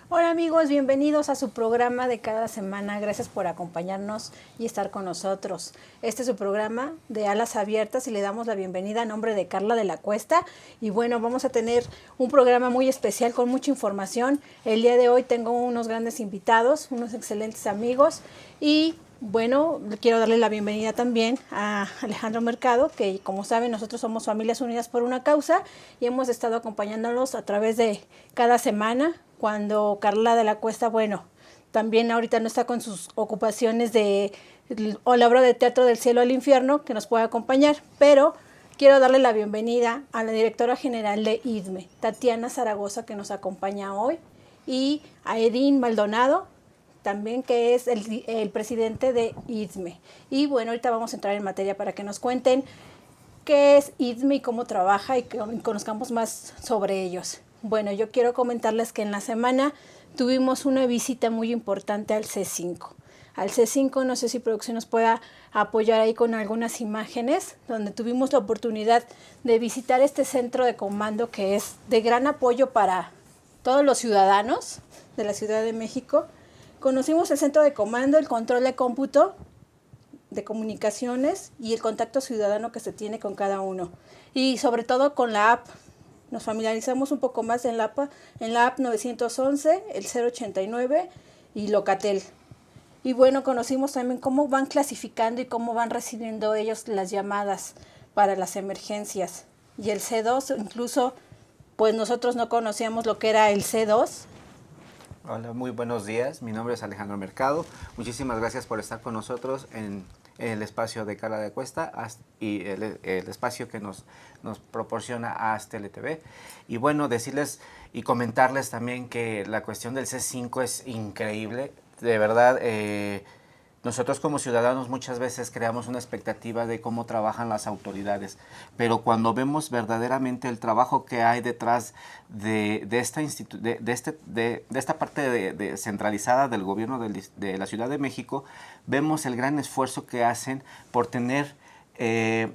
Hola amigos, bienvenidos a su programa de cada semana. Gracias por acompañarnos y estar con nosotros. Este es su programa de Alas Abiertas y le damos la bienvenida a nombre de Carla de la Cuesta. Y bueno, vamos a tener un programa muy especial con mucha información. El día de hoy tengo unos grandes invitados, unos excelentes amigos y bueno, quiero darle la bienvenida también a Alejandro Mercado, que como saben nosotros somos Familias Unidas por una Causa y hemos estado acompañándolos a través de cada semana cuando Carla de la Cuesta, bueno, también ahorita no está con sus ocupaciones o la obra de Teatro del Cielo al Infierno, que nos puede acompañar, pero quiero darle la bienvenida a la directora general de IDME, Tatiana Zaragoza, que nos acompaña hoy, y a Edín Maldonado, también que es el presidente de IDME. Y bueno, ahorita vamos a entrar en materia para que nos cuenten qué es IDME y cómo trabaja y que conozcamos más sobre ellos. Bueno, yo quiero comentarles que en la semana tuvimos una visita muy importante al C5. Al C5, no sé si producción nos pueda apoyar ahí con algunas imágenes, donde tuvimos la oportunidad de visitar este centro de comando que es de gran apoyo para todos los ciudadanos de la Ciudad de México. Conocimos el centro de comando, el control de cómputo, de comunicaciones y el contacto ciudadano que se tiene con cada uno. Y sobre todo con la app. Nos familiarizamos un poco más en la app 911, el 089 y Locatel. Y bueno, conocimos también cómo van clasificando y cómo van recibiendo ellos las llamadas para las emergencias. Y el C2, incluso, pues nosotros no conocíamos lo que era el C2. Hola, muy buenos días. Mi nombre es Alejandro Mercado. Muchísimas gracias por estar con nosotros en el espacio de Carla de Cuesta y el espacio que nos proporciona Aztel TV. Y bueno, decirles y comentarles también que la cuestión del C5 es increíble. De verdad, nosotros como ciudadanos muchas veces creamos una expectativa de cómo trabajan las autoridades, pero cuando vemos verdaderamente el trabajo que hay detrás de esta parte centralizada del gobierno de la Ciudad de México, vemos el gran esfuerzo que hacen por tener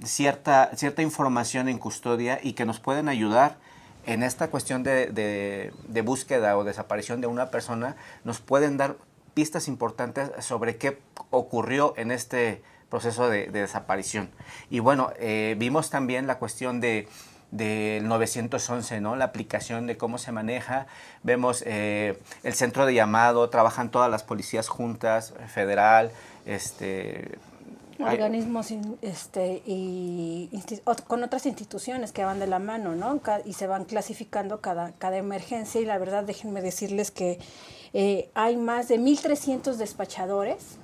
cierta información en custodia y que nos pueden ayudar en esta cuestión de búsqueda o desaparición de una persona, nos pueden dar pistas importantes sobre qué ocurrió en este proceso de desaparición. Y bueno, vimos también la cuestión del 911, ¿no? La aplicación de cómo se maneja. Vemos el centro de llamado, trabajan todas las policías juntas, federal, organismos con otras instituciones que van de la mano, ¿no? Y se van clasificando cada emergencia y la verdad déjenme decirles que hay más de 1,300 despachadores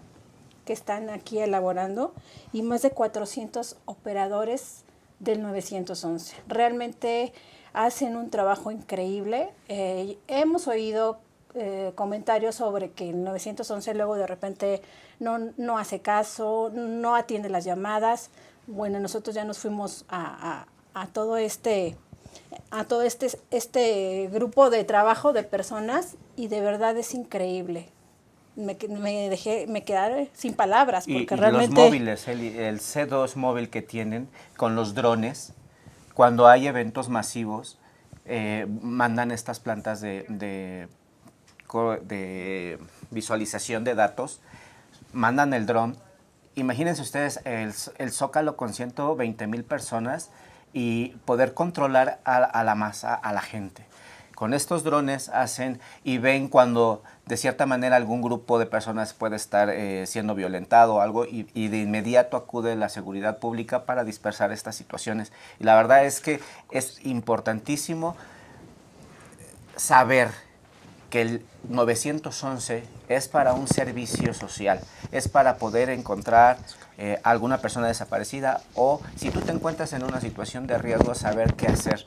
que están aquí elaborando y más de 400 operadores del 911. Realmente hacen un trabajo increíble. Hemos oído comentarios sobre que el 911 luego de repente no hace caso, no atiende las llamadas. Bueno, nosotros ya nos fuimos a todo este grupo de trabajo de personas y de verdad es increíble. Me quedé sin palabras porque realmente... los móviles, el C2 móvil que tienen con los drones, cuando hay eventos masivos, mandan estas plantas de visualización de datos, mandan el dron. Imagínense ustedes el Zócalo con 120,000 personas y poder controlar a la masa, a la gente. Con estos drones hacen y ven cuando de cierta manera algún grupo de personas puede estar siendo violentado o algo y de inmediato acude la seguridad pública para dispersar estas situaciones. Y la verdad es que es importantísimo saber que el 911 es para un servicio social, es para poder encontrar alguna persona desaparecida o si tú te encuentras en una situación de riesgo, saber qué hacer.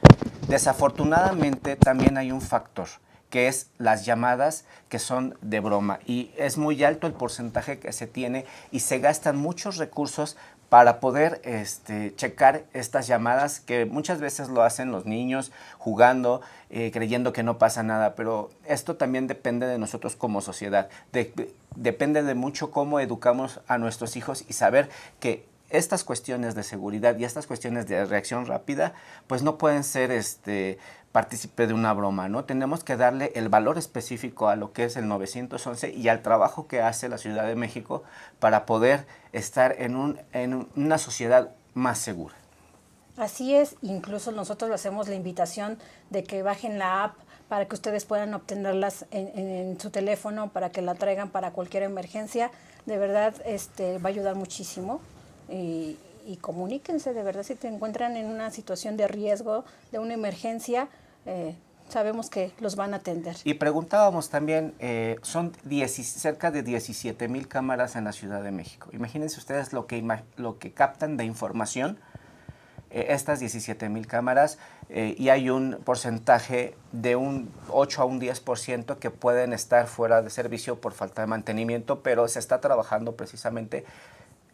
Desafortunadamente también hay un factor que es las llamadas que son de broma y es muy alto el porcentaje que se tiene y se gastan muchos recursos para poder checar estas llamadas que muchas veces lo hacen los niños jugando, creyendo que no pasa nada, pero esto también depende de nosotros como sociedad, depende de mucho cómo educamos a nuestros hijos y saber que estas cuestiones de seguridad y estas cuestiones de reacción rápida, pues no pueden ser partícipe de una broma, ¿no? Tenemos que darle el valor específico a lo que es el 911 y al trabajo que hace la Ciudad de México para poder estar en una sociedad más segura. Así es, incluso nosotros le hacemos la invitación de que bajen la app para que ustedes puedan obtenerlas en su teléfono, para que la traigan para cualquier emergencia. De verdad, va a ayudar muchísimo. Y comuníquense, de verdad, si te encuentran en una situación de riesgo, de una emergencia, sabemos que los van a atender. Y preguntábamos también, son cerca de 17,000 cámaras en la Ciudad de México. Imagínense ustedes lo que captan de información estas 17,000 cámaras, y hay un porcentaje de un 8 a un 10% que pueden estar fuera de servicio por falta de mantenimiento, pero se está trabajando precisamente.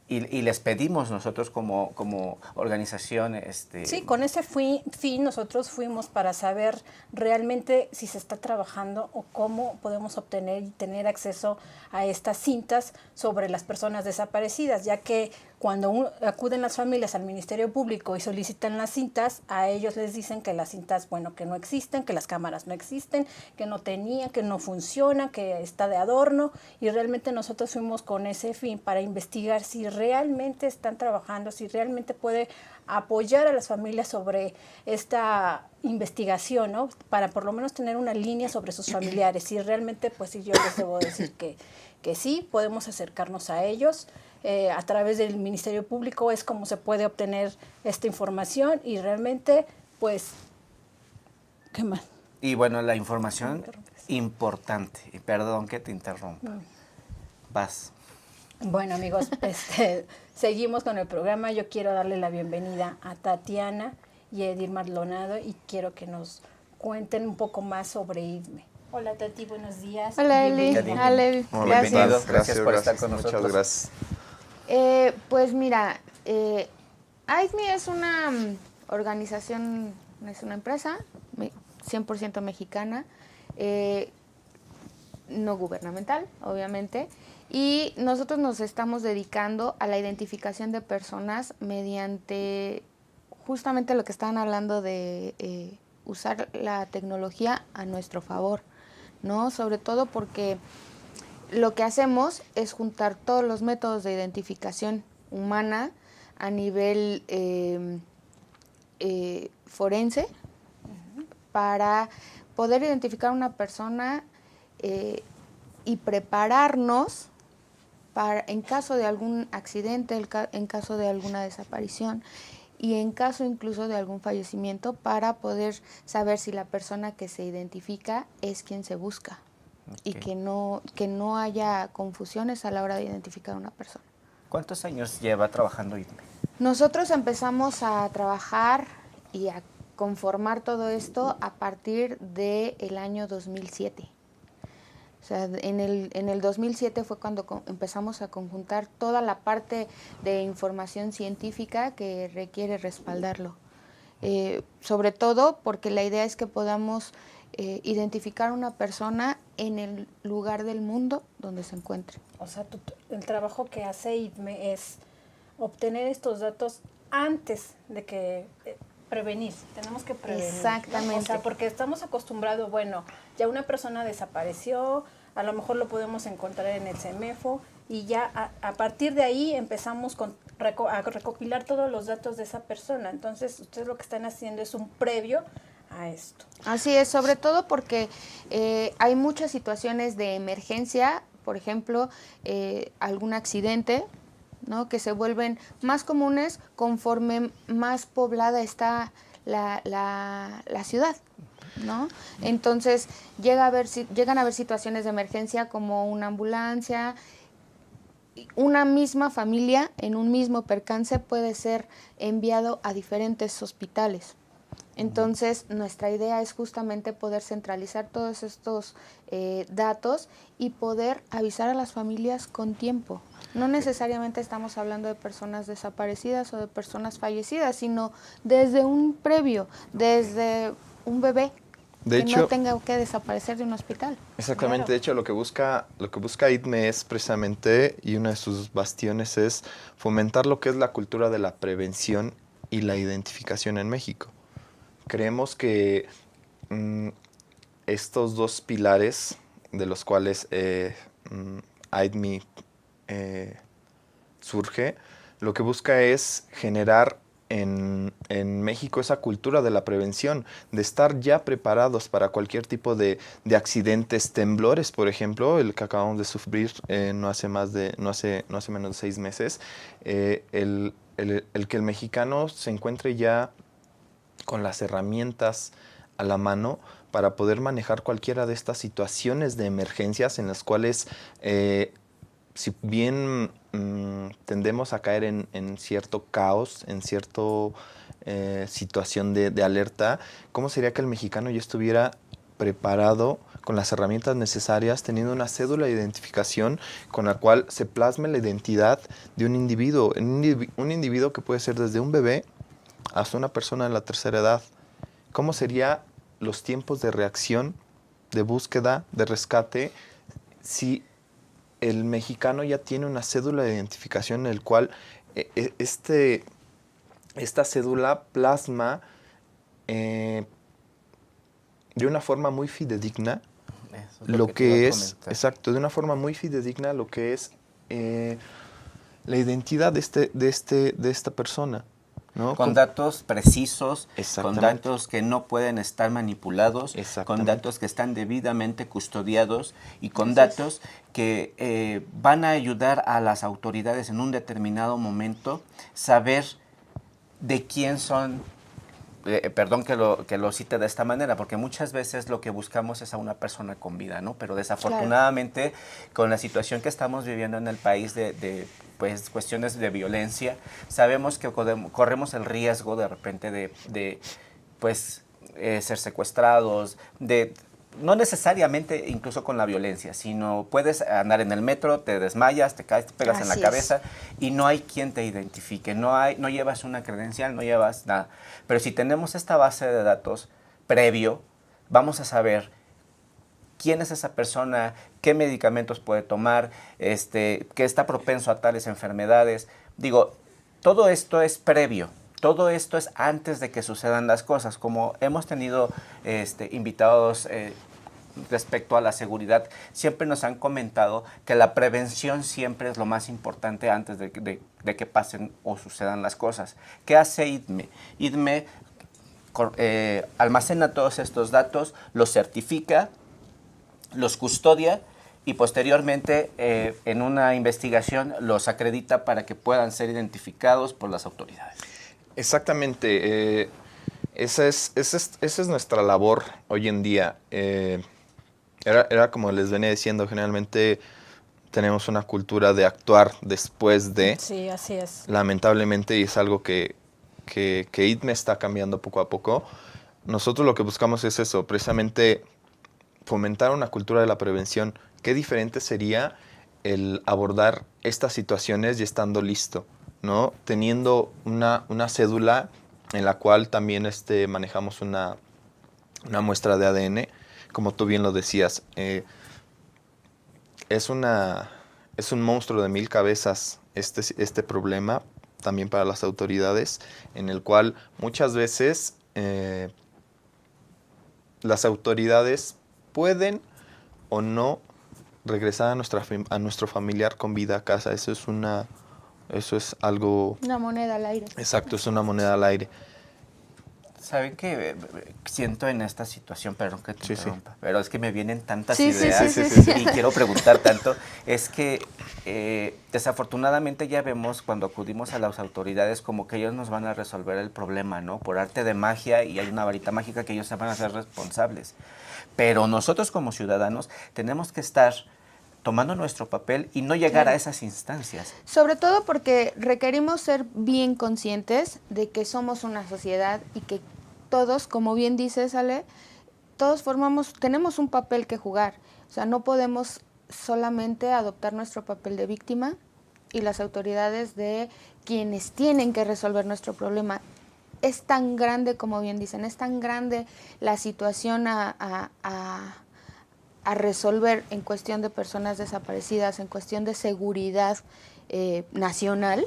Y les pedimos nosotros como organización... Sí, con ese fin nosotros fuimos para saber realmente si se está trabajando o cómo podemos obtener y tener acceso a estas cintas sobre las personas desaparecidas, ya que cuando acuden las familias al Ministerio Público y solicitan las cintas, a ellos les dicen que las cintas, bueno, que no existen, que las cámaras no existen, que no tenían, que no funciona, que está de adorno, y realmente nosotros fuimos con ese fin para investigar si realmente están trabajando, si realmente puede apoyar a las familias sobre esta investigación, ¿no? Para por lo menos tener una línea sobre sus familiares. Y realmente, pues sí, yo les debo decir que sí, podemos acercarnos a ellos. A través del Ministerio Público es como se puede obtener esta información y realmente, pues, ¿qué más? Y bueno, la información importante, y perdón que te interrumpa. Vas. Bueno, amigos, seguimos con el programa. Yo quiero darle la bienvenida a Tatiana y Edir Maldonado y quiero que nos cuenten un poco más sobre IDME. Hola Tati, buenos días. Hola Eli. Hola Eli. Gracias por estar con nosotros. Muchas gracias. Pues mira, AIDME es una organización, es una empresa 100% mexicana, no gubernamental, obviamente, y nosotros nos estamos dedicando a la identificación de personas mediante justamente lo que estaban hablando de usar la tecnología a nuestro favor, ¿no? Sobre todo porque lo que hacemos es juntar todos los métodos de identificación humana a nivel forense para poder identificar a una persona y prepararnos para, en caso de algún accidente, en caso de alguna desaparición y en caso incluso de algún fallecimiento, para poder saber si la persona que se identifica es quien se busca. Okay. Y que no haya confusiones a la hora de identificar a una persona. ¿Cuántos años lleva trabajando IDME? Nosotros empezamos a trabajar y a conformar todo esto a partir del año 2007. O sea, en el 2007 fue cuando empezamos a conjuntar toda la parte de información científica que requiere respaldarlo. Sobre todo porque la idea es que podamos identificar a una persona en el lugar del mundo donde se encuentre. O sea, el trabajo que hace IDME es obtener estos datos antes de que prevenir. Tenemos que prevenir. Exactamente. ¿No? O sea, porque estamos acostumbrados, bueno, ya una persona desapareció, a lo mejor lo podemos encontrar en el CEMEFO y ya a partir de ahí empezamos a recopilar todos los datos de esa persona. Entonces, ustedes lo que están haciendo es un previo a esto. Así es, sobre todo porque hay muchas situaciones de emergencia, por ejemplo, algún accidente, ¿no? Que se vuelven más comunes conforme más poblada está la ciudad, ¿no? Entonces llegan a haber situaciones de emergencia como una ambulancia. Una misma familia en un mismo percance puede ser enviado a diferentes hospitales. Entonces, nuestra idea es justamente poder centralizar todos estos datos y poder avisar a las familias con tiempo. No necesariamente estamos hablando de personas desaparecidas o de personas fallecidas, sino desde un previo, desde un bebé, que no tenga que desaparecer de un hospital. Exactamente, claro. De hecho lo que busca IDME es precisamente, y uno de sus bastiones es fomentar lo que es la cultura de la prevención y la identificación en México. Creemos que estos dos pilares de los cuales IDME surge, lo que busca es generar en México esa cultura de la prevención, de estar ya preparados para cualquier tipo de accidentes, temblores, por ejemplo, el que acabamos de sufrir no hace menos de 6 meses, el que el mexicano se encuentre ya con las herramientas a la mano para poder manejar cualquiera de estas situaciones de emergencias en las cuales, si bien tendemos a caer en cierto caos, en cierta situación de alerta, ¿cómo sería que el mexicano ya estuviera preparado con las herramientas necesarias, teniendo una cédula de identificación con la cual se plasme la identidad de un individuo, un individuo que puede ser desde un bebé hasta una persona de la tercera edad? ¿Cómo serían los tiempos de reacción, de búsqueda, de rescate, si el mexicano ya tiene una cédula de identificación en el cual esta cédula plasma de una forma muy fidedigna lo que es, exacto, de una forma muy fidedigna lo que es la identidad de esta persona, ¿no? Con datos precisos, con datos que no pueden estar manipulados, con datos que están debidamente custodiados y con datos que van a ayudar a las autoridades en un determinado momento saber de quién son. Perdón que lo cite de esta manera, porque muchas veces lo que buscamos es a una persona con vida, ¿no? Pero desafortunadamente, con la situación que estamos viviendo en el país de pues, cuestiones de violencia, sabemos que corremos el riesgo de repente de ser secuestrados, no necesariamente incluso con la violencia, sino puedes andar en el metro, te desmayas, te caes, te pegas en la cabeza y no hay quien te identifique, no llevas una credencial, no llevas nada. Pero si tenemos esta base de datos previo, vamos a saber quién es esa persona, qué medicamentos puede tomar, que está propenso a tales enfermedades. Digo, todo esto es previo. Todo esto es antes de que sucedan las cosas. Como hemos tenido invitados respecto a la seguridad, siempre nos han comentado que la prevención siempre es lo más importante antes de que pasen o sucedan las cosas. ¿Qué hace IDME? IDME almacena todos estos datos, los certifica, los custodia y posteriormente en una investigación los acredita para que puedan ser identificados por las autoridades. Exactamente, esa es nuestra labor hoy en día. Era como les venía diciendo, generalmente tenemos una cultura de actuar después de. Sí, así es. Lamentablemente, y es algo que IDME está cambiando poco a poco. Nosotros lo que buscamos es eso, precisamente fomentar una cultura de la prevención. Qué diferente sería el abordar estas situaciones y estando listo, ¿no? Teniendo una cédula en la cual también manejamos una muestra de ADN, como tú bien lo decías. Es un monstruo de 1000 cabezas este problema, también para las autoridades, en el cual muchas veces las autoridades pueden o no regresar a nuestro familiar con vida a casa. Eso es algo... Una moneda al aire. Exacto, es una moneda al aire. ¿Saben qué siento en esta situación? Perdón que te interrumpa, pero es que me vienen tantas ideas y quiero preguntar tanto. Es que desafortunadamente ya vemos cuando acudimos a las autoridades como que ellos nos van a resolver el problema, ¿no? Por arte de magia, y hay una varita mágica que ellos se van a hacer responsables. Pero nosotros como ciudadanos tenemos que estar tomando nuestro papel y no llegar a esas instancias. Sobre todo porque requerimos ser bien conscientes de que somos una sociedad y que todos, como bien dices, Ale, todos tenemos un papel que jugar. O sea, no podemos solamente adoptar nuestro papel de víctima y las autoridades de quienes tienen que resolver nuestro problema. es tan grande, como bien dicen, es tan grande la situación a resolver en cuestión de personas desaparecidas, en cuestión de seguridad nacional,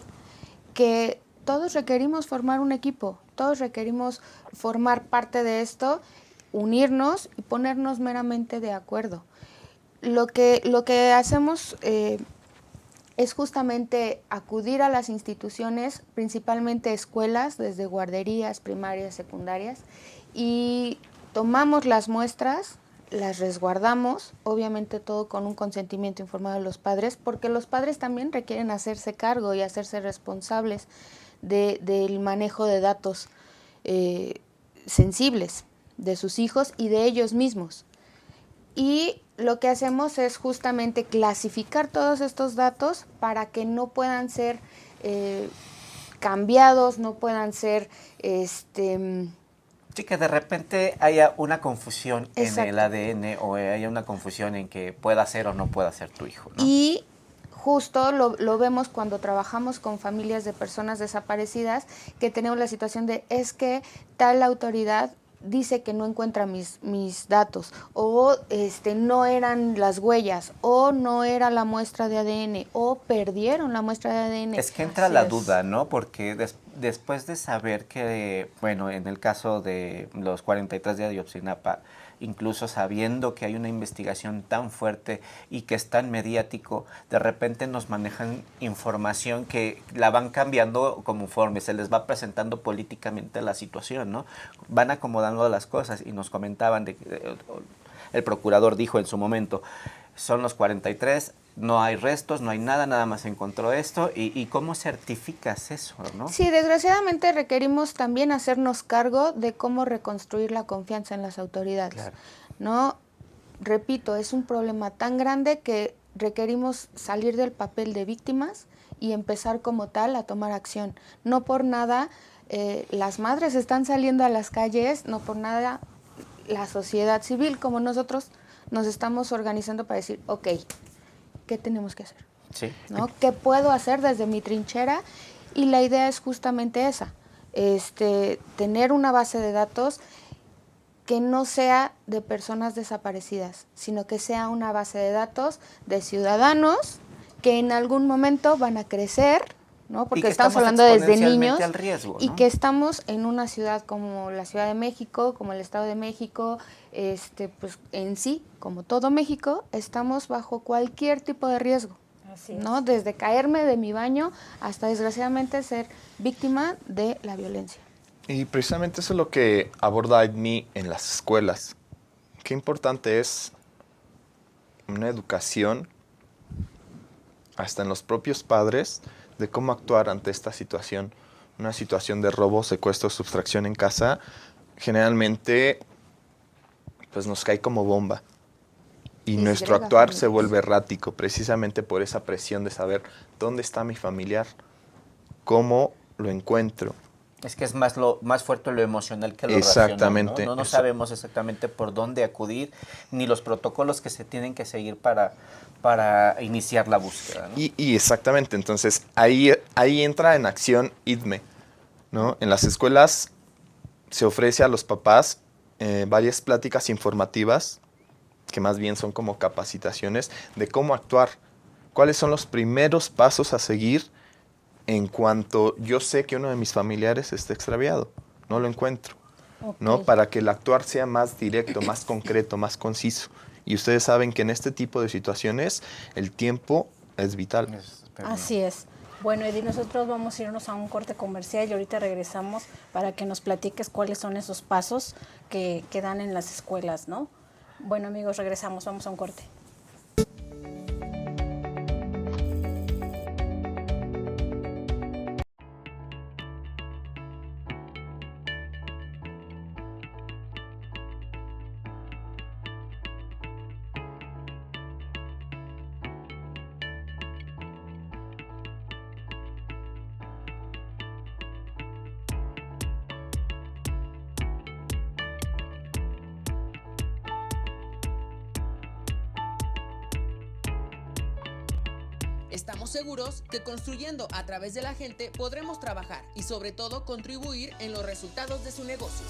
que todos requerimos formar un equipo, todos requerimos formar parte de esto, unirnos y ponernos meramente de acuerdo. Lo que hacemos es justamente acudir a las instituciones, principalmente escuelas, desde guarderías, primarias, secundarias, y tomamos las muestras, las resguardamos, obviamente todo con un consentimiento informado de los padres, porque los padres también requieren hacerse cargo y hacerse responsables del manejo de datos sensibles de sus hijos y de ellos mismos. Y lo que hacemos es justamente clasificar todos estos datos para que no puedan ser cambiados, no puedan ser Sí, que de repente haya una confusión Exacto. en el ADN o haya una confusión en que pueda ser o no pueda ser tu hijo, ¿no? Y justo lo vemos cuando trabajamos con familias de personas desaparecidas, que tenemos la situación de es que tal autoridad dice que no encuentra mis datos, o no eran las huellas, o no era la muestra de ADN, o perdieron la muestra de ADN. Es que entra Así la es. duda, ¿no? Porque después de saber que, bueno, en el caso de los 43 de Ayotzinapa, incluso sabiendo que hay una investigación tan fuerte y que es tan mediático, de repente nos manejan información que la van cambiando conforme se les va presentando políticamente la situación, ¿no? Van acomodando las cosas y nos comentaban el procurador dijo en su momento, son los 43, no hay restos, no hay nada, nada más se encontró esto. ¿Y cómo certificas eso, no? Sí, desgraciadamente requerimos también hacernos cargo de cómo reconstruir la confianza en las autoridades. Claro. ¿No? Repito, es un problema tan grande que requerimos salir del papel de víctimas y empezar como tal a tomar acción. No por nada las madres están saliendo a las calles, no por nada la sociedad civil como nosotros nos estamos organizando para decir, ok, ¿qué tenemos que hacer? Sí. ¿No? ¿Qué puedo hacer desde mi trinchera? Y la idea es justamente esa, tener una base de datos que no sea de personas desaparecidas, sino que sea una base de datos de ciudadanos que en algún momento van a crecer, ¿no? Porque estamos hablando desde niños al riesgo, ¿no? y que estamos en una ciudad como la Ciudad de México, como el Estado de México, pues en sí, como todo México, estamos bajo cualquier tipo de riesgo. Así es. ¿No? Desde caerme de mi baño hasta desgraciadamente ser víctima de la violencia. Y precisamente eso es lo que aborda AIDMI en las escuelas. Qué importante es una educación, hasta en los propios padres, de cómo actuar ante esta situación. Una situación de robo, secuestro, sustracción en casa, generalmente pues nos cae como bomba. Y nuestro actuar se vuelve errático, precisamente por esa presión de saber dónde está mi familiar, cómo lo encuentro. Es que es más fuerte lo emocional que lo Exactamente, racional, ¿no? No sabemos exactamente por dónde acudir, ni los protocolos que se tienen que seguir para iniciar la búsqueda, ¿no? Y exactamente, entonces ahí entra en acción IDME, ¿no? En las escuelas se ofrece a los papás varias pláticas informativas, que más bien son como capacitaciones de cómo actuar, cuáles son los primeros pasos a seguir en cuanto yo sé que uno de mis familiares está extraviado, no lo encuentro, Okay. ¿no? Para que el actuar sea más directo, más concreto, más conciso. Y ustedes saben que en este tipo de situaciones el tiempo es vital. Así es. Bueno, Edith, nosotros vamos a irnos a un corte comercial y ahorita regresamos para que nos platiques cuáles son esos pasos que dan en las escuelas, ¿no? Bueno, amigos, regresamos, vamos a un corte. Estamos seguros que construyendo a través de la gente podremos trabajar y sobre todo contribuir en los resultados de su negocio.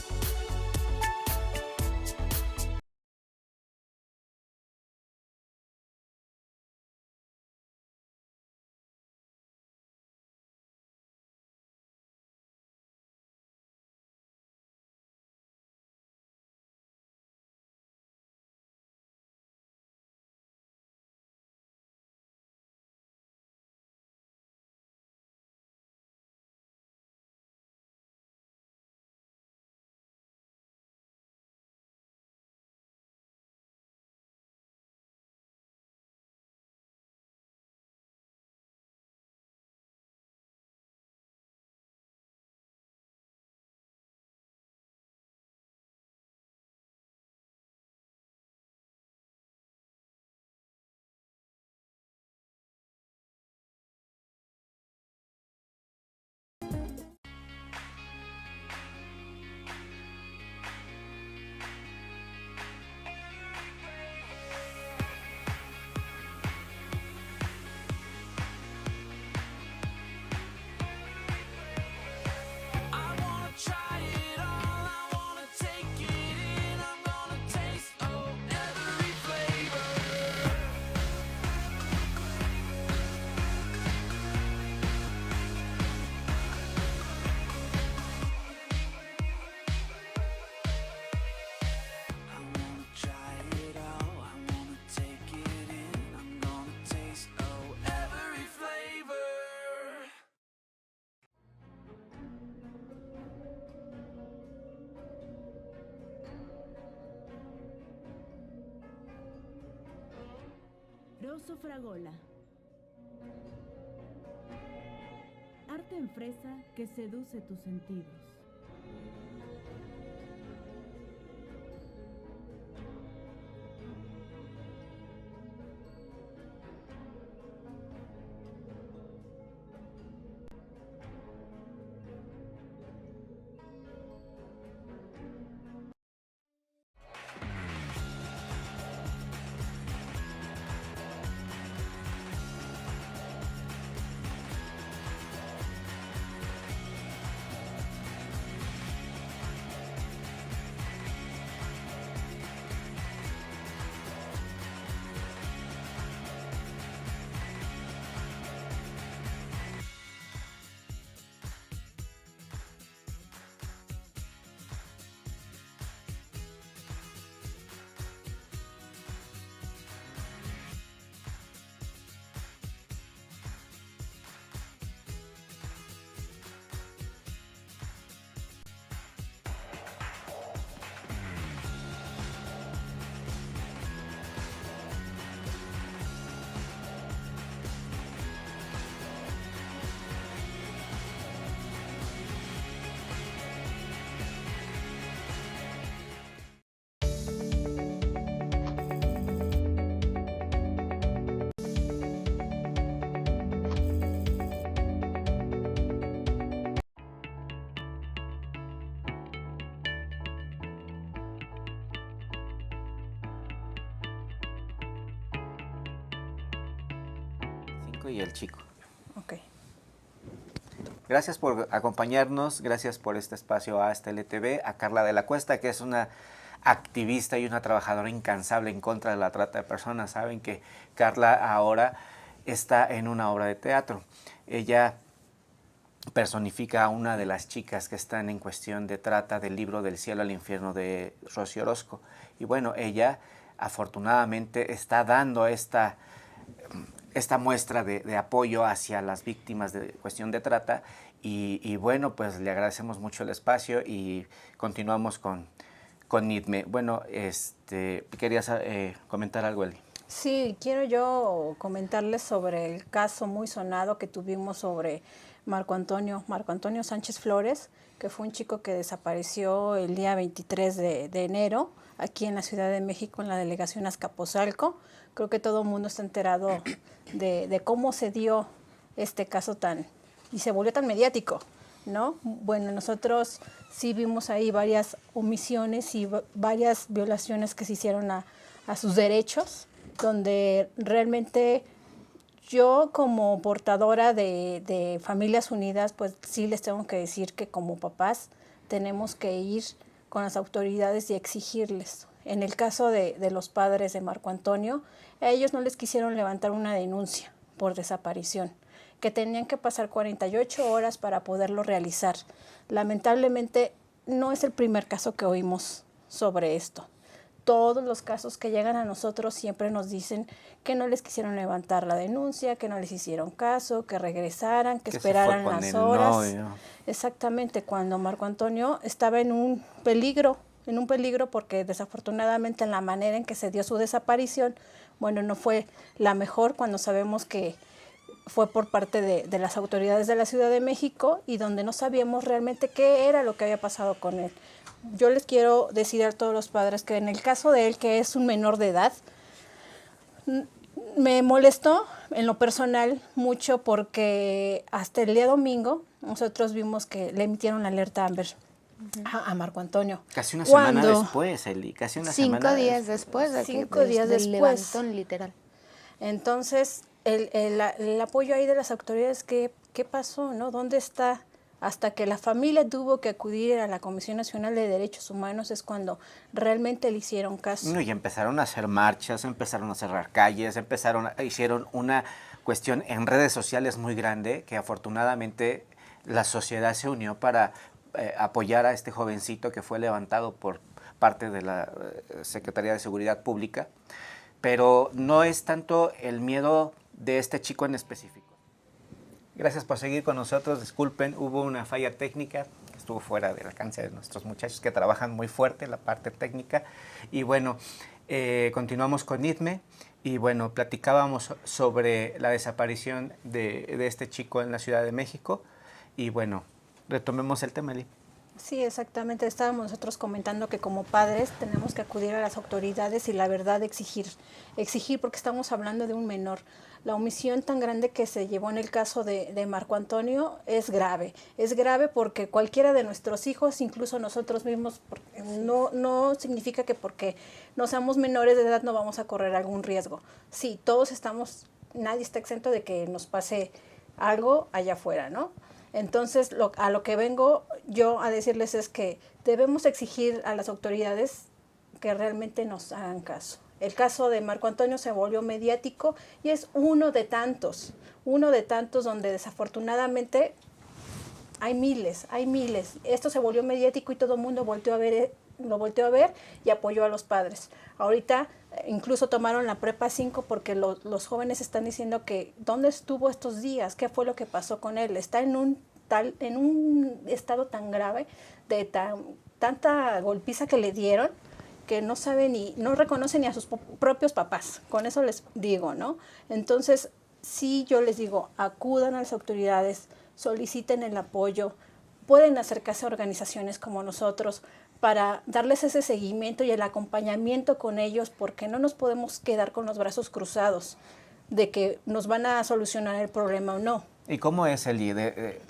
Rosso Fragola. Arte en fresa que seduce tus sentidos. Y el chico. Ok. Gracias por acompañarnos, gracias por este espacio a LTV, a Carla de la Cuesta, que es una activista y una trabajadora incansable en contra de la trata de personas. Saben que Carla ahora está en una obra de teatro. Ella personifica a una de las chicas que están en cuestión de trata del libro Del cielo al infierno de Rocío Orozco. Y bueno, ella afortunadamente está dando esta muestra de apoyo hacia las víctimas de cuestión de trata y bueno, pues le agradecemos mucho el espacio y continuamos con NITME. Bueno, ¿querías comentar algo, Eli? Sí, quiero yo comentarles sobre el caso muy sonado que tuvimos sobre Marco Antonio Sánchez Flores, que fue un chico que desapareció el día 23 de enero aquí en la Ciudad de México, en la delegación Azcapotzalco. Creo que todo el mundo está enterado de cómo se dio este caso y se volvió tan mediático, ¿no? Bueno, nosotros sí vimos ahí varias omisiones y varias violaciones que se hicieron a sus derechos, donde realmente Yo como portadora de Familias Unidas, pues sí les tengo que decir que como papás tenemos que ir con las autoridades y exigirles. En el caso de los padres de Marco Antonio, a ellos no les quisieron levantar una denuncia por desaparición, que tenían que pasar 48 horas para poderlo realizar. Lamentablemente no es el primer caso que oímos sobre esto. Todos los casos que llegan a nosotros siempre nos dicen que no les quisieron levantar la denuncia, que no les hicieron caso, que regresaran, que esperaran las horas. Novio. Exactamente, cuando Marco Antonio estaba en un peligro porque desafortunadamente en la manera en que se dio su desaparición, bueno, no fue la mejor cuando sabemos que fue por parte de las autoridades de la Ciudad de México y donde no sabíamos realmente qué era lo que había pasado con él. Yo les quiero decir a todos los padres que en el caso de él, que es un menor de edad, me molestó en lo personal mucho porque hasta el día domingo nosotros vimos que le emitieron la alerta Amber a Marco Antonio. Casi una semana después, Eli, casi una semana. 5 días después de del levantón, literal. Entonces, el apoyo ahí de las autoridades, ¿qué pasó? ¿No? ¿Dónde está? Hasta que la familia tuvo que acudir a la Comisión Nacional de Derechos Humanos es cuando realmente le hicieron caso. Y empezaron a hacer marchas, empezaron a cerrar calles, hicieron una cuestión en redes sociales muy grande que afortunadamente la sociedad se unió para apoyar a este jovencito que fue levantado por parte de la Secretaría de Seguridad Pública. Pero no es tanto el miedo de este chico en específico. Gracias por seguir con nosotros. Disculpen, hubo una falla técnica que estuvo fuera del alcance de nuestros muchachos que trabajan muy fuerte la parte técnica. Y bueno, continuamos con ITME. Y bueno, platicábamos sobre la desaparición de este chico en la Ciudad de México. Y bueno, retomemos el tema, Eli. Sí, exactamente. Estábamos nosotros comentando que como padres tenemos que acudir a las autoridades y la verdad exigir porque estamos hablando de un menor. La omisión tan grande que se llevó en el caso de Marco Antonio es grave porque cualquiera de nuestros hijos, incluso nosotros mismos, no significa que porque no seamos menores de edad no vamos a correr algún riesgo. Sí, nadie está exento de que nos pase algo allá afuera, ¿no? Entonces, a lo que vengo yo a decirles es que debemos exigir a las autoridades que realmente nos hagan caso. El caso de Marco Antonio se volvió mediático y es uno de tantos donde desafortunadamente hay miles. Esto se volvió mediático y todo el mundo lo volteó a ver y apoyó a los padres. Ahorita incluso tomaron la prepa 5 porque los jóvenes están diciendo que ¿dónde estuvo estos días? ¿Qué fue lo que pasó con él? Está en un estado tan grave, de tanta golpiza que le dieron, que no sabe no reconoce ni a sus propios papás. Con eso les digo, ¿no? Entonces, sí, yo les digo, acudan a las autoridades, soliciten el apoyo, pueden acercarse a organizaciones como nosotros para darles ese seguimiento y el acompañamiento con ellos, porque no nos podemos quedar con los brazos cruzados de que nos van a solucionar el problema o no. ¿Y cómo es, Eli,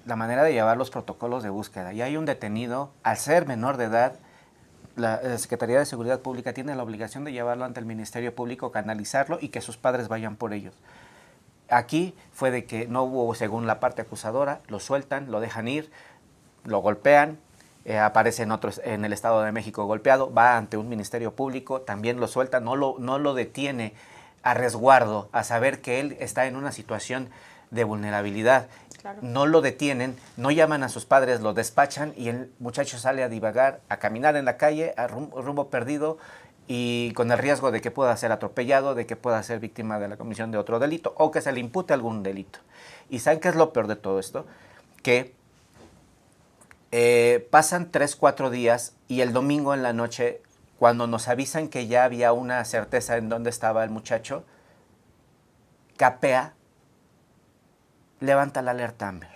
la manera de llevar los protocolos de búsqueda? Ya hay un detenido, al ser menor de edad, la Secretaría de Seguridad Pública tiene la obligación de llevarlo ante el Ministerio Público, canalizarlo y que sus padres vayan por ellos. Aquí fue de que no hubo, según la parte acusadora, lo sueltan, lo dejan ir, lo golpean, aparece en el Estado de México golpeado, va ante un Ministerio Público, también lo sueltan, no lo detiene a resguardo, a saber que él está en una situación de vulnerabilidad. Claro. No lo detienen, no llaman a sus padres, lo despachan y el muchacho sale a divagar, a caminar en la calle, a rumbo perdido y con el riesgo de que pueda ser atropellado, de que pueda ser víctima de la comisión de otro delito o que se le impute algún delito. ¿Y saben qué es lo peor de todo esto? Que pasan 3-4 días y el domingo en la noche, cuando nos avisan que ya había una certeza en dónde estaba el muchacho, CAPEA levanta la alerta Amber.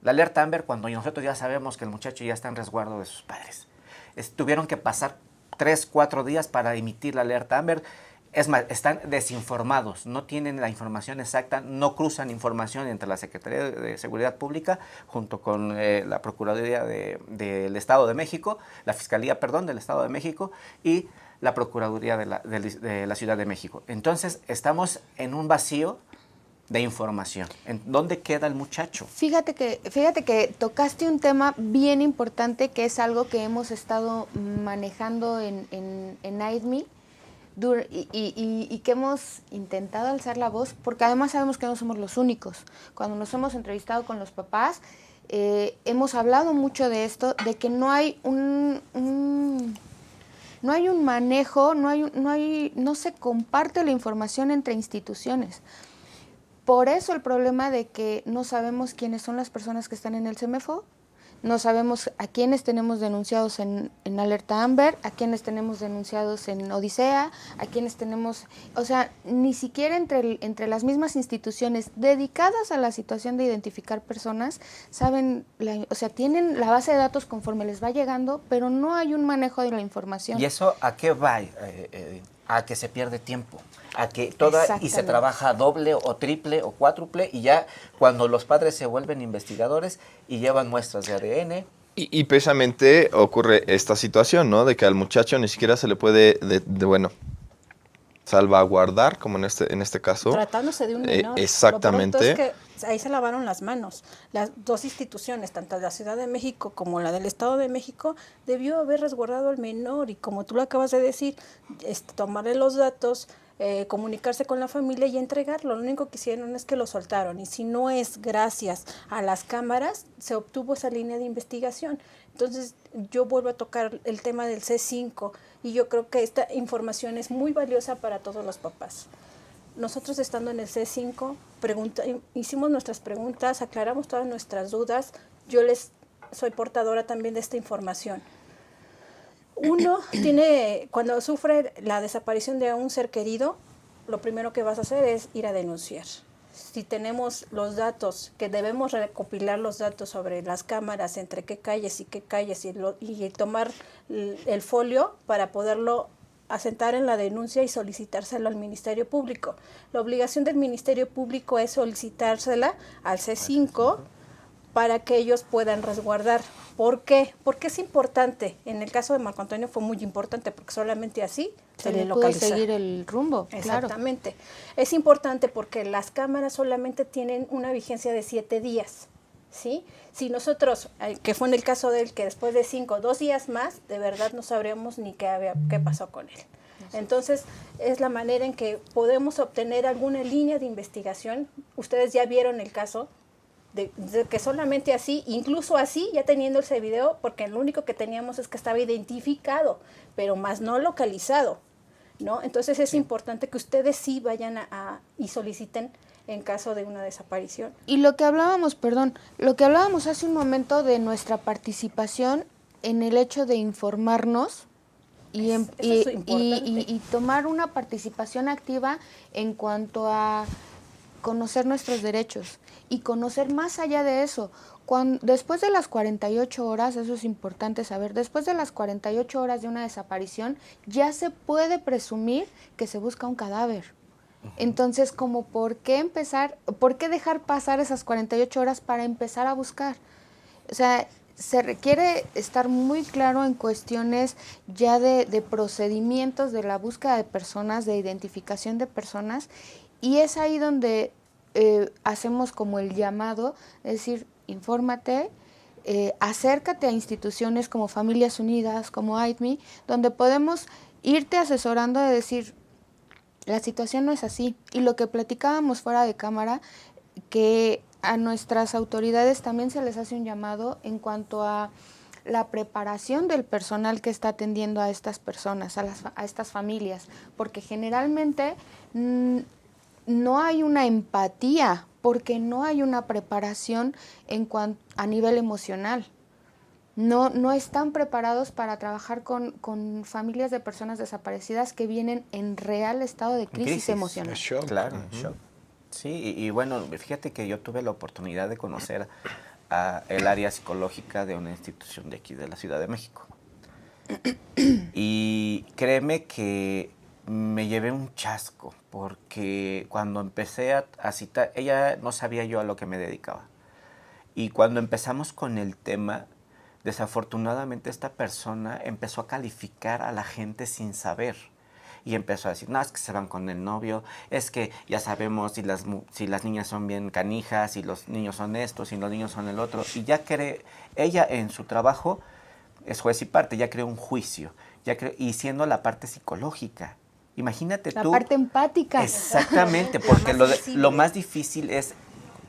La alerta Amber cuando nosotros ya sabemos que el muchacho ya está en resguardo de sus padres. Tuvieron que pasar 3-4 días para emitir la alerta Amber. Es más, están desinformados, no tienen la información exacta, no cruzan información entre la Secretaría de Seguridad Pública junto con la Procuraduría del Estado de México, la Fiscalía, del Estado de México y la Procuraduría de la Ciudad de México. Entonces, estamos en un vacío de información. ¿En dónde queda el muchacho? Fíjate que tocaste un tema bien importante que es algo que hemos estado manejando en AIDMI y que hemos intentado alzar la voz, porque además sabemos que no somos los únicos. Cuando nos hemos entrevistado con los papás, hemos hablado mucho de esto, de que no hay un manejo, no se comparte la información entre instituciones. Por eso el problema de que no sabemos quiénes son las personas que están en el CEMEFO, no sabemos a quiénes tenemos denunciados en Alerta Amber, a quiénes tenemos denunciados en Odisea, a quiénes tenemos, o sea, ni siquiera entre las mismas instituciones dedicadas a la situación de identificar personas, saben, o sea, tienen la base de datos conforme les va llegando, pero no hay un manejo de la información. ¿Y eso a qué va? A que se pierde tiempo, a que y se trabaja doble o triple o cuádruple, y ya cuando los padres se vuelven investigadores y llevan muestras de ADN. Y precisamente ocurre esta situación, ¿no? De que al muchacho ni siquiera se le puede, salvaguardar, como en este caso. Tratándose de un menor. Exactamente. Lo pronto es que ahí se lavaron las manos. Las dos instituciones, tanto la Ciudad de México como la del Estado de México, debió haber resguardado al menor y, como tú lo acabas de decir, tomarle los datos, comunicarse con la familia y entregarlo. Lo único que hicieron es que lo soltaron, y si no es gracias a las cámaras, se obtuvo esa línea de investigación. Entonces yo vuelvo a tocar el tema del C5, y yo creo que esta información es muy valiosa para todos los papás. Nosotros, estando en el C5, hicimos nuestras preguntas, aclaramos todas nuestras dudas. Yo soy portadora también de esta información. Uno cuando sufre la desaparición de un ser querido, lo primero que vas a hacer es ir a denunciar. Si tenemos los datos, que debemos recopilar los datos sobre las cámaras, entre qué calles y qué calles, y tomar el folio para poderlo asentar en la denuncia y solicitárselo al Ministerio Público. La obligación del Ministerio Público es solicitársela al C5 para que ellos puedan resguardar. ¿Por qué? Porque es importante. En el caso de Marco Antonio fue muy importante, porque solamente así se le localiza. Puede seguir el rumbo. Exactamente. Claro. Es importante porque las cámaras solamente tienen una vigencia de 7 días. ¿Sí? Si nosotros, que fue en el caso de él, que después de 2 días más, de verdad no sabríamos ni qué pasó con él. Entonces, es la manera en que podemos obtener alguna línea de investigación. Ustedes ya vieron el caso de que solamente así, incluso así, ya teniendo ese video, porque lo único que teníamos es que estaba identificado, pero más no localizado, ¿no? Entonces es importante que ustedes sí vayan y soliciten en caso de una desaparición. Y lo que hablábamos hace un momento de nuestra participación en el hecho de informarnos y tomar una participación activa en cuanto a conocer nuestros derechos y conocer más allá de eso. Después de las 48 horas, eso es importante saber, después de las 48 horas de una desaparición, ya se puede presumir que se busca un cadáver. Entonces, ¿por qué dejar pasar esas 48 horas para empezar a buscar? O sea, se requiere estar muy claro en cuestiones ya de procedimientos de la búsqueda de personas, de identificación de personas, y es ahí donde hacemos como el llamado, es decir, infórmate, acércate a instituciones como Familias Unidas, como AIDMI, donde podemos irte asesorando de decir, la situación no es así. Y lo que platicábamos fuera de cámara, que a nuestras autoridades también se les hace un llamado en cuanto a la preparación del personal que está atendiendo a estas personas, a estas familias, porque generalmente no hay una empatía, porque no hay una preparación a nivel emocional. No están preparados para trabajar con familias de personas desaparecidas que vienen en real estado de crisis emocional. Shock. Claro, shock. Sí, y bueno, fíjate que yo tuve la oportunidad de conocer el área psicológica de una institución de aquí de la Ciudad de México. Y créeme que me llevé un chasco, porque cuando empecé a citar, ella no sabía yo a lo que me dedicaba. Y cuando empezamos con el tema, desafortunadamente esta persona empezó a calificar a la gente sin saber. y empezó a decir, no, es que se van con el novio, es que ya sabemos si las niñas son bien canijas, si los niños son estos, si los niños son el otro, y ya ella en su trabajo es juez y parte, ya creó un juicio, y siendo la parte psicológica. Imagínate La tú. parte empática. Exactamente, porque lo más difícil es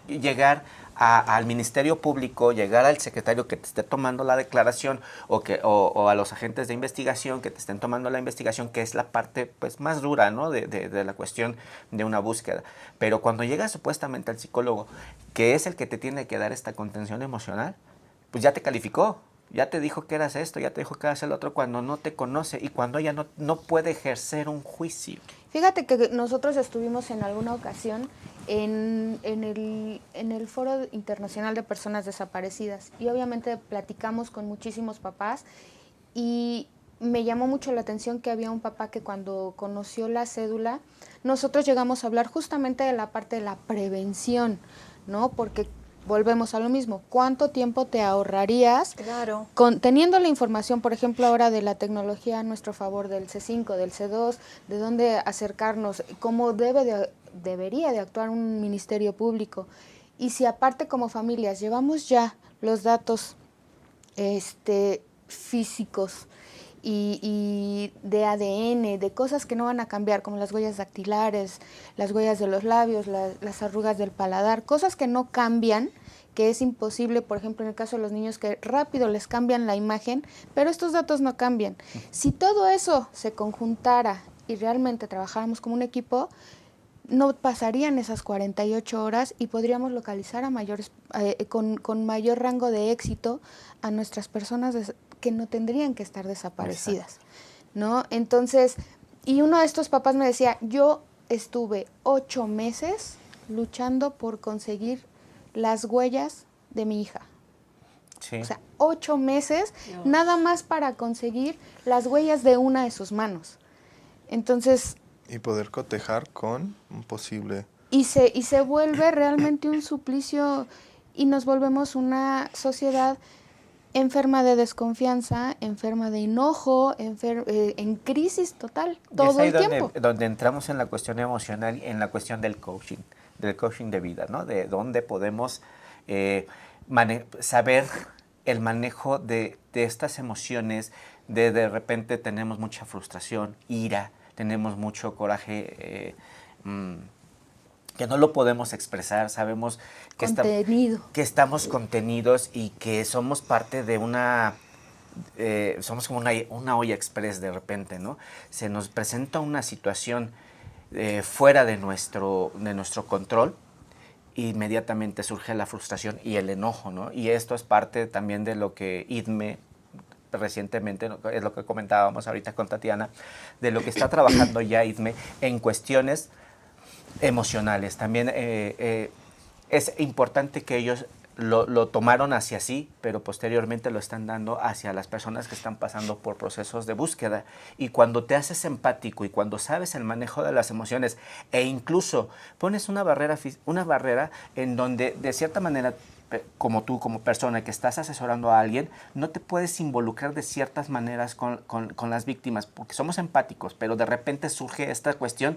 llegar al Ministerio Público, llegar al secretario que te esté tomando la declaración o a los agentes de investigación que te estén tomando la investigación, que es la parte pues más dura, ¿no? de la cuestión de una búsqueda. Pero cuando llegas supuestamente al psicólogo, que es el que te tiene que dar esta contención emocional, pues ya te calificó. Ya te dijo que eras esto, ya te dijo que eras el otro, cuando no te conoce y cuando ella no puede ejercer un juicio. Fíjate que nosotros estuvimos en alguna ocasión en el Foro Internacional de Personas Desaparecidas y obviamente platicamos con muchísimos papás y me llamó mucho la atención que había un papá que cuando conoció la cédula, nosotros llegamos a hablar justamente de la parte de la prevención, ¿no? Porque volvemos a lo mismo, ¿cuánto tiempo te ahorrarías Claro. teniendo la información, por ejemplo, ahora de la tecnología a nuestro favor, del C5, del C2, de dónde acercarnos, cómo debería de actuar un ministerio público? Y si aparte como familias llevamos ya los datos físicos y de ADN, de cosas que no van a cambiar, como las huellas dactilares, las huellas de los labios, las arrugas del paladar, cosas que no cambian, que es imposible, por ejemplo, en el caso de los niños que rápido les cambian la imagen, pero estos datos no cambian. Si todo eso se conjuntara y realmente trabajáramos como un equipo, no pasarían esas 48 horas y podríamos localizar con mayor rango de éxito a nuestras personas que no tendrían que estar desaparecidas, ¿no? Entonces, y uno de estos papás me decía, yo estuve 8 meses luchando por conseguir las huellas de mi hija. Sí. O sea, 8 meses nada más para conseguir las huellas de una de sus manos. Entonces... Y poder cotejar con un posible... Y se vuelve realmente un suplicio y nos volvemos una sociedad enferma de desconfianza, enferma de enojo, en crisis total, todo el tiempo. Donde entramos en la cuestión emocional, en la cuestión del coaching de vida, ¿no? De dónde podemos saber el manejo de estas emociones, de repente tenemos mucha frustración, ira, tenemos mucho coraje, que no lo podemos expresar, sabemos que, que estamos contenidos y que somos parte de somos como una olla express de repente, ¿no? Se nos presenta una situación fuera de nuestro control, inmediatamente surge la frustración y el enojo, ¿no? Y esto es parte también de lo que IDME recientemente, es lo que comentábamos ahorita con Tatiana, de lo que está trabajando ya IDME en cuestiones emocionales. También es importante que ellos lo tomaron hacia sí, pero posteriormente lo están dando hacia las personas que están pasando por procesos de búsqueda. Y cuando te haces empático y cuando sabes el manejo de las emociones e incluso pones una barrera en donde de cierta manera, como tú, como persona que estás asesorando a alguien, no te puedes involucrar de ciertas maneras con las víctimas, porque somos empáticos, pero de repente surge esta cuestión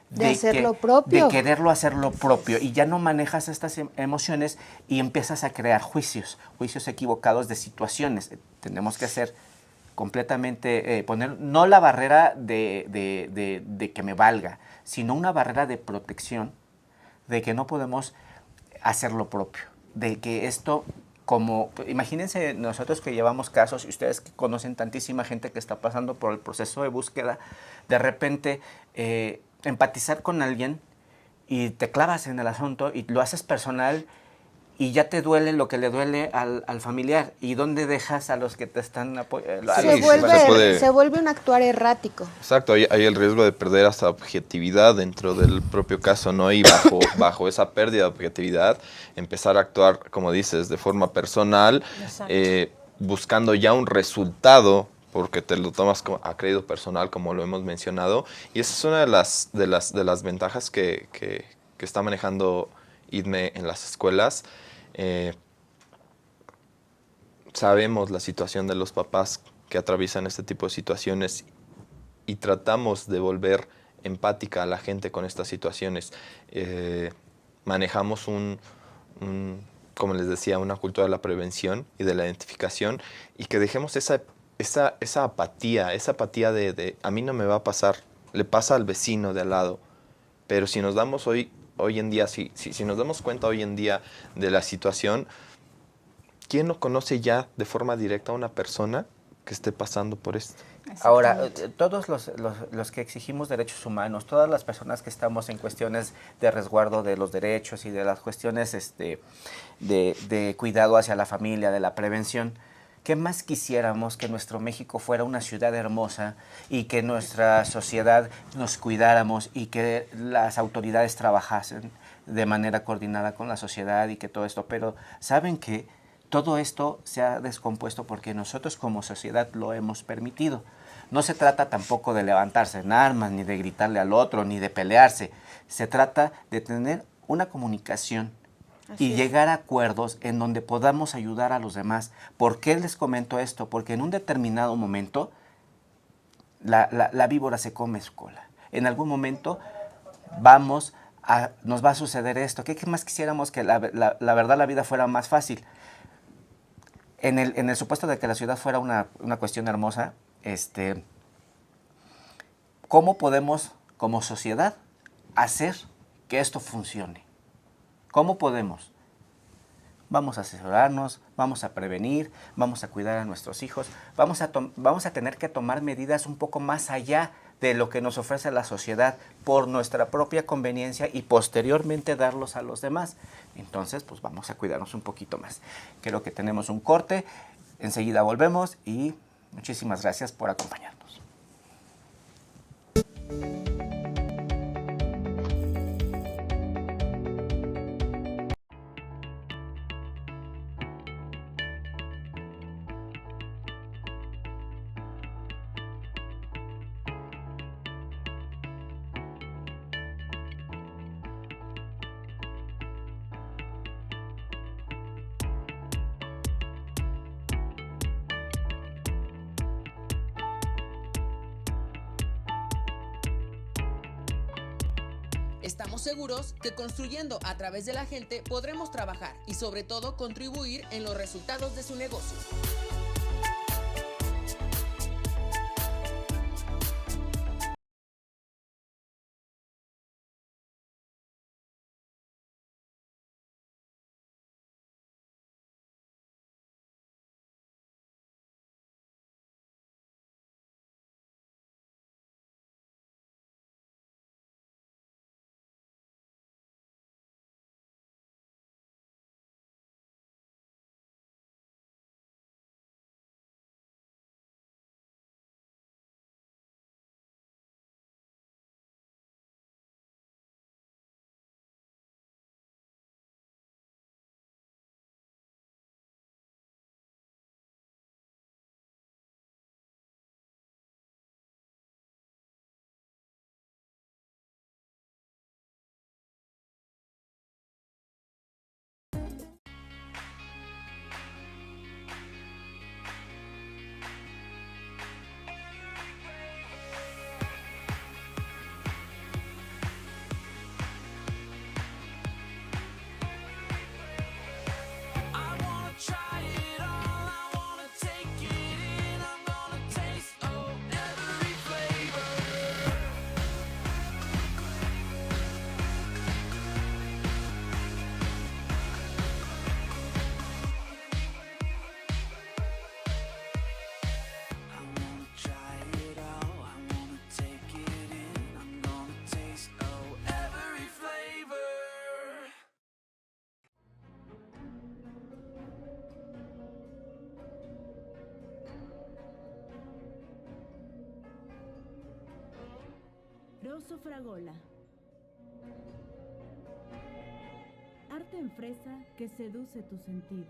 de hacerlo propio. De quererlo hacerlo propio y ya no manejas estas emociones y empiezas a crear juicios equivocados de situaciones. Tenemos que hacer completamente, poner no la barrera de que me valga, sino una barrera de protección, de que no podemos hacerlo propio, de que esto, como, imagínense nosotros que llevamos casos y ustedes que conocen tantísima gente que está pasando por el proceso de búsqueda, de repente empatizar con alguien y te clavas en el asunto y lo haces personal y ya te duele lo que le duele al familiar. ¿Y dónde dejas a los que te están apoyando? Se vuelve un actuar errático. Exacto, hay el riesgo de perder hasta objetividad dentro del propio caso, ¿no? Y bajo esa pérdida de objetividad, empezar a actuar, como dices, de forma personal, buscando ya un resultado, porque te lo tomas a crédito personal, como lo hemos mencionado. Y esa es una de las ventajas que está manejando IDME en las escuelas. Sabemos la situación de los papás que atraviesan este tipo de situaciones y tratamos de volver empática a la gente con estas situaciones. Manejamos como les decía, una cultura de la prevención y de la identificación, y que dejemos esa apatía, de a mí no me va a pasar, le pasa al vecino de al lado. Pero si nos damos hoy en día, si nos damos cuenta hoy en día de la situación, ¿quién no conoce ya de forma directa a una persona que esté pasando por esto? Ahora, todos los que exigimos derechos humanos, todas las personas que estamos en cuestiones de resguardo de los derechos y de las cuestiones de cuidado hacia la familia, de la prevención, ¿qué más quisiéramos que nuestro México fuera una ciudad hermosa y que nuestra sociedad nos cuidáramos y que las autoridades trabajasen de manera coordinada con la sociedad y que todo esto? Pero ¿saben qué? Todo esto se ha descompuesto porque nosotros como sociedad lo hemos permitido. No se trata tampoco de levantarse en armas, ni de gritarle al otro, ni de pelearse. Se trata de tener una comunicación y llegar a acuerdos en donde podamos ayudar a los demás. ¿Por qué les comento esto? Porque en un determinado momento la víbora se come su cola. En algún momento nos va a suceder esto. ¿Qué más quisiéramos? Que la verdad la vida fuera más fácil. En el supuesto de que la ciudad fuera una cuestión hermosa, ¿cómo podemos como sociedad hacer que esto funcione? ¿Cómo podemos? Vamos a asesorarnos, vamos a prevenir, vamos a cuidar a nuestros hijos, vamos a tener que tomar medidas un poco más allá de lo que nos ofrece la sociedad por nuestra propia conveniencia y posteriormente darlos a los demás. Entonces, pues vamos a cuidarnos un poquito más. Creo que tenemos un corte, enseguida volvemos y muchísimas gracias por acompañarnos. Estamos seguros que construyendo a través de la gente podremos trabajar y sobre todo contribuir en los resultados de su negocio. Rosso Fragola. Arte en fresa que seduce tus sentidos.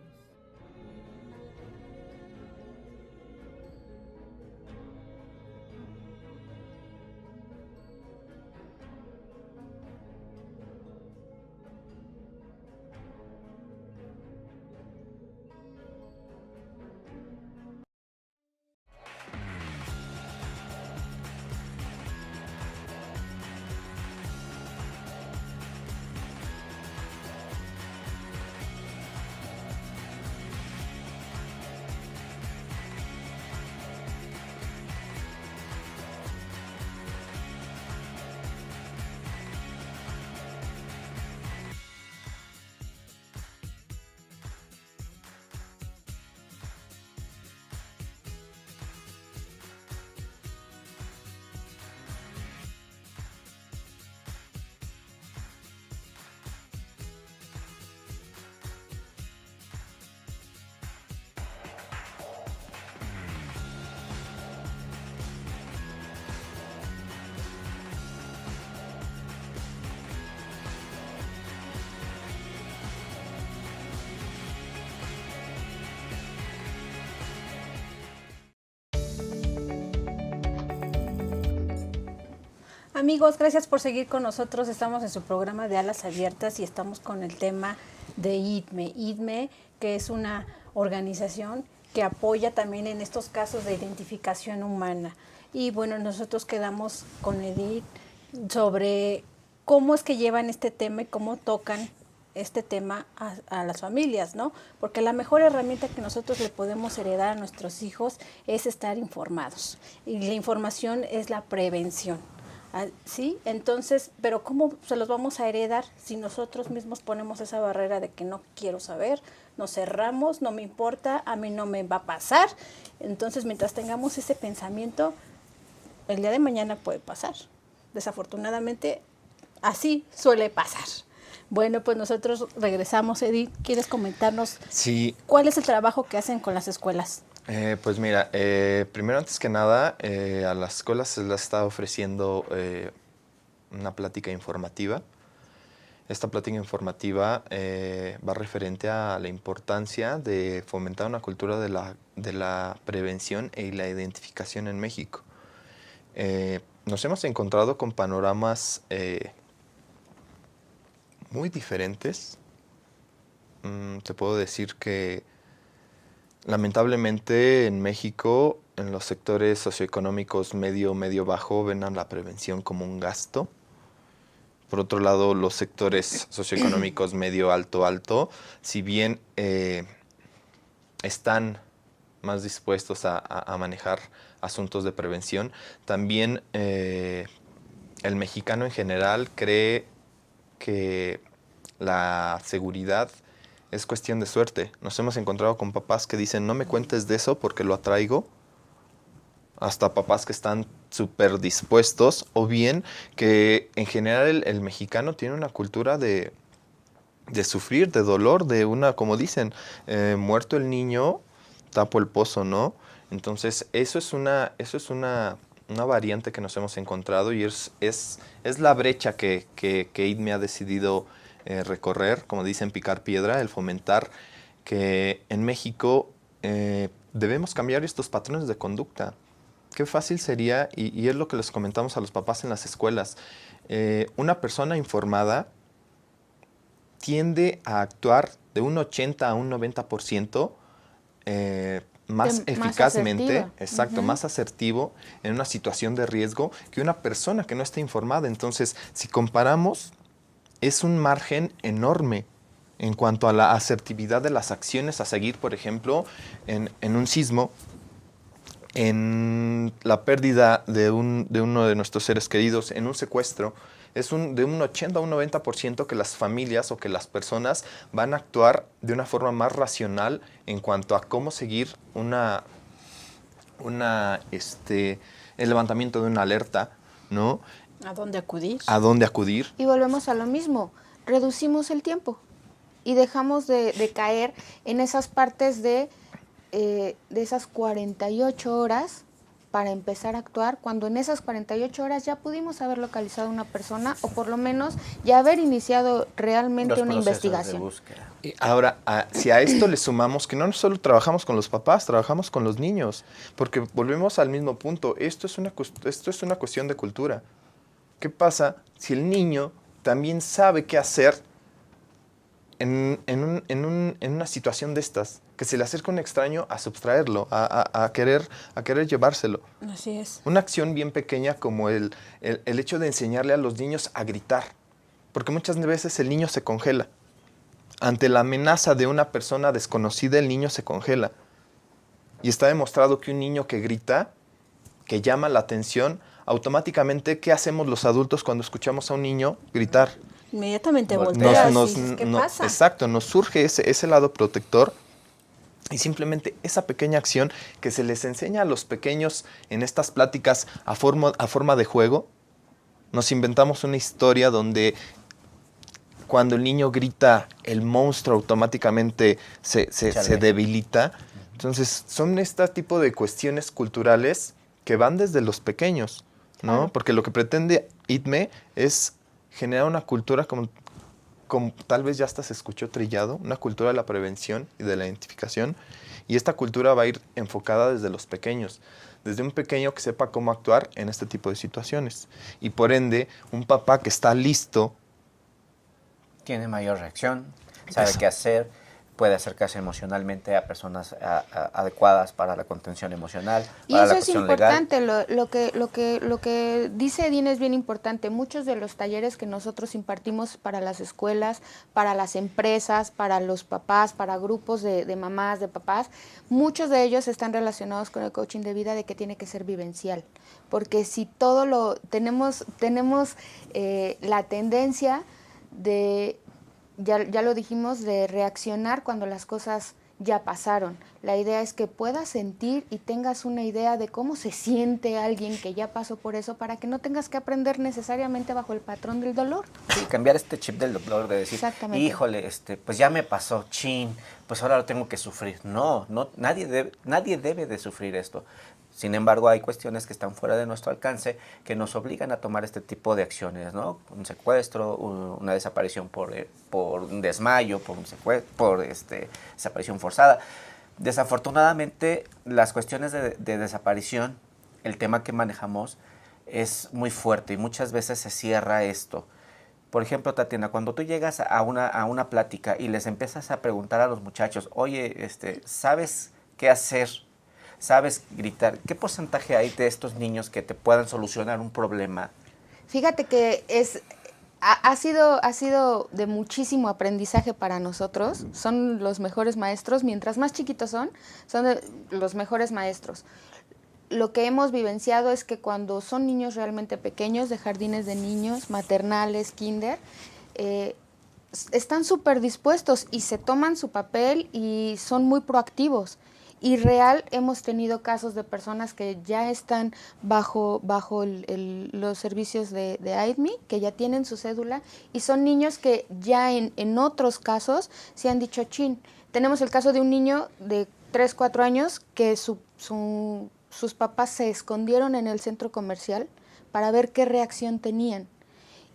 Amigos, gracias por seguir con nosotros. Estamos en su programa de Alas Abiertas y estamos con el tema de IDME. IDME, que es una organización que apoya también en estos casos de identificación humana. Y bueno, nosotros quedamos con Edith sobre cómo es que llevan este tema y cómo tocan este tema a las familias, ¿no? Porque la mejor herramienta que nosotros le podemos heredar a nuestros hijos es estar informados. Y la información es la prevención. ¿Sí? Entonces, pero ¿cómo se los vamos a heredar si nosotros mismos ponemos esa barrera de que no quiero saber, nos cerramos, no me importa, a mí no me va a pasar? Entonces, mientras tengamos ese pensamiento, el día de mañana puede pasar. Desafortunadamente, así suele pasar. Bueno, pues nosotros regresamos. Edith, ¿quieres comentarnos cuál es el trabajo que hacen con las escuelas? Pues mira, primero antes que nada, a las escuelas se les está ofreciendo una plática informativa. Esta plática informativa va referente a la importancia de fomentar una cultura de la prevención y la identificación en México. Nos hemos encontrado con panoramas muy diferentes. Te puedo decir que lamentablemente en México, en los sectores socioeconómicos medio-bajo, ven a la prevención como un gasto. Por otro lado, los sectores socioeconómicos medio-alto, si bien están más dispuestos a manejar asuntos de prevención, también el mexicano en general cree que la seguridad es cuestión de suerte. Nos hemos encontrado con papás que dicen, no me cuentes de eso porque lo atraigo. Hasta papás que están súper dispuestos. O bien que en general el mexicano tiene una cultura de sufrir, de dolor, de una, como dicen, muerto el niño, tapo el pozo, ¿no? Entonces eso es una variante que nos hemos encontrado y es la brecha que IDME ha decidido recorrer, como dicen, picar piedra, el fomentar que en México debemos cambiar estos patrones de conducta. Qué fácil sería, y es lo que les comentamos a los papás en las escuelas, una persona informada tiende a actuar de un 80 a un 90% más eficazmente, más asertivo en una situación de riesgo que una persona que no está informada. Entonces, si comparamos, es un margen enorme en cuanto a la asertividad de las acciones a seguir, por ejemplo, en un sismo, en la pérdida de uno de nuestros seres queridos, en un secuestro. Es de un 80 a un 90% que las familias o que las personas van a actuar de una forma más racional en cuanto a cómo seguir el levantamiento de una alerta, ¿no? ¿A dónde acudir? ¿A dónde acudir? Y volvemos a lo mismo, reducimos el tiempo y dejamos de caer en esas partes de esas 48 horas para empezar a actuar, cuando en esas 48 horas ya pudimos haber localizado a una persona o por lo menos ya haber iniciado realmente una investigación. Ahora, si a esto le sumamos que no solo trabajamos con los papás, trabajamos con los niños, porque volvemos al mismo punto, esto es una cuestión de cultura. ¿Qué pasa si el niño también sabe qué hacer en una situación de estas? Que se le acerca un extraño a subtraerlo, a querer llevárselo. Así es. Una acción bien pequeña como el hecho de enseñarle a los niños a gritar. Porque muchas veces el niño se congela. Ante la amenaza de una persona desconocida, el niño se congela. Y está demostrado que un niño que grita, que llama la atención, automáticamente, ¿qué hacemos los adultos cuando escuchamos a un niño gritar? Inmediatamente volteas y dices, ¿qué pasa? Exacto, nos surge ese lado protector. Y simplemente esa pequeña acción que se les enseña a los pequeños en estas pláticas a forma de juego, nos inventamos una historia donde cuando el niño grita, el monstruo automáticamente se debilita. Entonces, son este tipo de cuestiones culturales que van desde los pequeños, ¿no? Claro. Porque lo que pretende IDME es generar una cultura como tal vez ya hasta se escuchó trillado, una cultura de la prevención y de la identificación. Y esta cultura va a ir enfocada desde los pequeños, desde un pequeño que sepa cómo actuar en este tipo de situaciones. Y por ende, un papá que está listo, tiene mayor reacción, sabe qué hacer, puede acercarse emocionalmente a personas adecuadas para la contención emocional, Y para eso la es cuestión legal. importante, lo que dice Edina es bien importante. Muchos de los talleres que nosotros impartimos para las escuelas, para las empresas, para los papás, para grupos de mamás, de papás, muchos de ellos están relacionados con el coaching de vida, de que tiene que ser vivencial. Porque si todo lo tenemos la tendencia de, ya lo dijimos, de reaccionar cuando las cosas ya pasaron. La idea es que puedas sentir y tengas una idea de cómo se siente alguien que ya pasó por eso, para que no tengas que aprender necesariamente bajo el patrón del dolor. Sí, cambiar este chip del dolor, de decir, Exactamente. híjole, pues ya me pasó, chin, pues ahora lo tengo que sufrir. No, nadie debe de sufrir esto. Sin embargo, hay cuestiones que están fuera de nuestro alcance que nos obligan a tomar este tipo de acciones, ¿no? Un secuestro, una desaparición por un desmayo, por desaparición forzada. Desafortunadamente, las cuestiones de desaparición, el tema que manejamos es muy fuerte y muchas veces se cierra esto. Por ejemplo, Tatiana, cuando tú llegas a una plática y les empiezas a preguntar a los muchachos, oye, ¿sabes qué hacer? ¿Sabes gritar? ¿Qué porcentaje hay de estos niños que te puedan solucionar un problema? Fíjate que ha sido de muchísimo aprendizaje para nosotros. Son los mejores maestros. Mientras más chiquitos son los mejores maestros. Lo que hemos vivenciado es que cuando son niños realmente pequeños, de jardines de niños, maternales, kinder, están súper dispuestos y se toman su papel y son muy proactivos. Y hemos tenido casos de personas que ya están bajo los servicios de AIDMI, que ya tienen su cédula, y son niños que ya en otros casos se han dicho, chin. Tenemos el caso de un niño de 3, 4 años que sus papás se escondieron en el centro comercial para ver qué reacción tenían.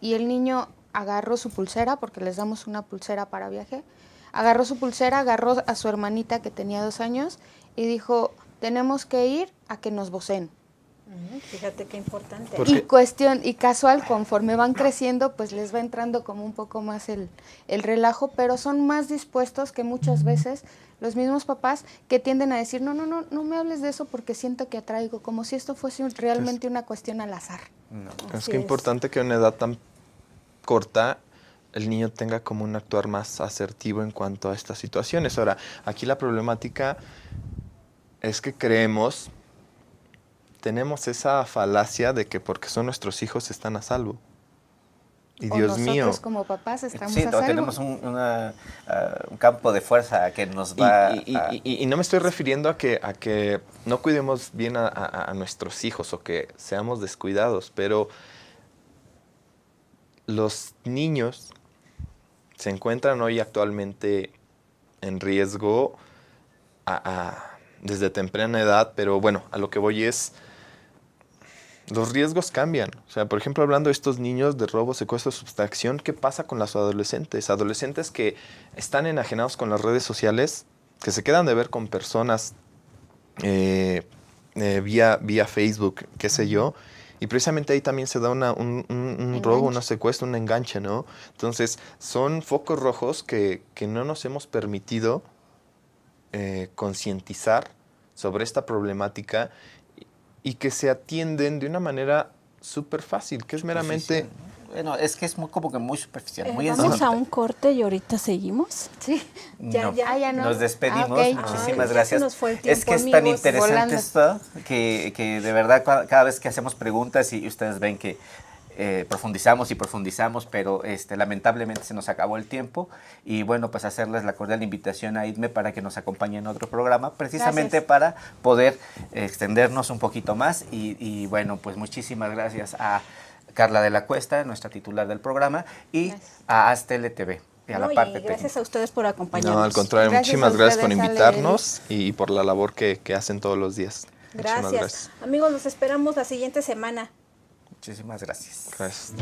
Y el niño agarró su pulsera, porque les damos una pulsera para viaje, agarró su pulsera, agarró a su hermanita que tenía 2 años y dijo, tenemos que ir a que nos voceen. Fíjate qué importante. Y casual, conforme van creciendo, pues les va entrando como un poco más el relajo, pero son más dispuestos que muchas veces los mismos papás, que tienden a decir, no me hables de eso porque siento que atraigo, como si esto fuese realmente una cuestión al azar. No. Es que importante que a una edad tan corta el niño tenga como un actuar más asertivo en cuanto a estas situaciones. Ahora, aquí la problemática es que tenemos esa falacia de que porque son nuestros hijos están a salvo. Y o Dios mío. Nosotros como papás estamos Sí, a salvo. tenemos un campo de fuerza que nos va y no me estoy refiriendo a que no cuidemos bien a nuestros hijos o que seamos descuidados, pero los niños se encuentran hoy actualmente en riesgo desde temprana edad, pero bueno, a lo que voy es, los riesgos cambian. O sea, por ejemplo, hablando de estos niños de robo, secuestro, sustracción, ¿qué pasa con los adolescentes? Adolescentes que están enajenados con las redes sociales, que se quedan de ver con personas vía Facebook, qué sé yo, y precisamente ahí también se da un robo, un secuestro, un enganche, ¿no? Entonces, son focos rojos que no nos hemos permitido concientizar sobre esta problemática y que se atienden de una manera súper fácil, que es meramente... Bueno, es que es como que muy superficial, muy Vamos encima. a un corte y ahorita seguimos. Sí. No. Ya no. Nos despedimos, Ok. muchísimas Ay, gracias. ya se nos fue el tiempo, Es que es tan amigos, interesante volando. esto que de verdad cada vez que hacemos preguntas y ustedes ven que profundizamos, pero lamentablemente se nos acabó el tiempo y bueno, pues hacerles la cordial invitación a IDME para que nos acompañen en otro programa, precisamente Gracias. para poder extendernos un poquito más y bueno, pues muchísimas gracias a Carla de la Cuesta, nuestra titular del programa, y Gracias. a ASTEL TV, y a la No, y parte gracias técnica. a ustedes por acompañarnos. No, al contrario, Gracias muchísimas a gracias por ustedes, Ale, invitarnos y por la labor que hacen todos los días. Gracias. Muchísimas Amigos, los esperamos la siguiente semana. Muchísimas gracias. gracias.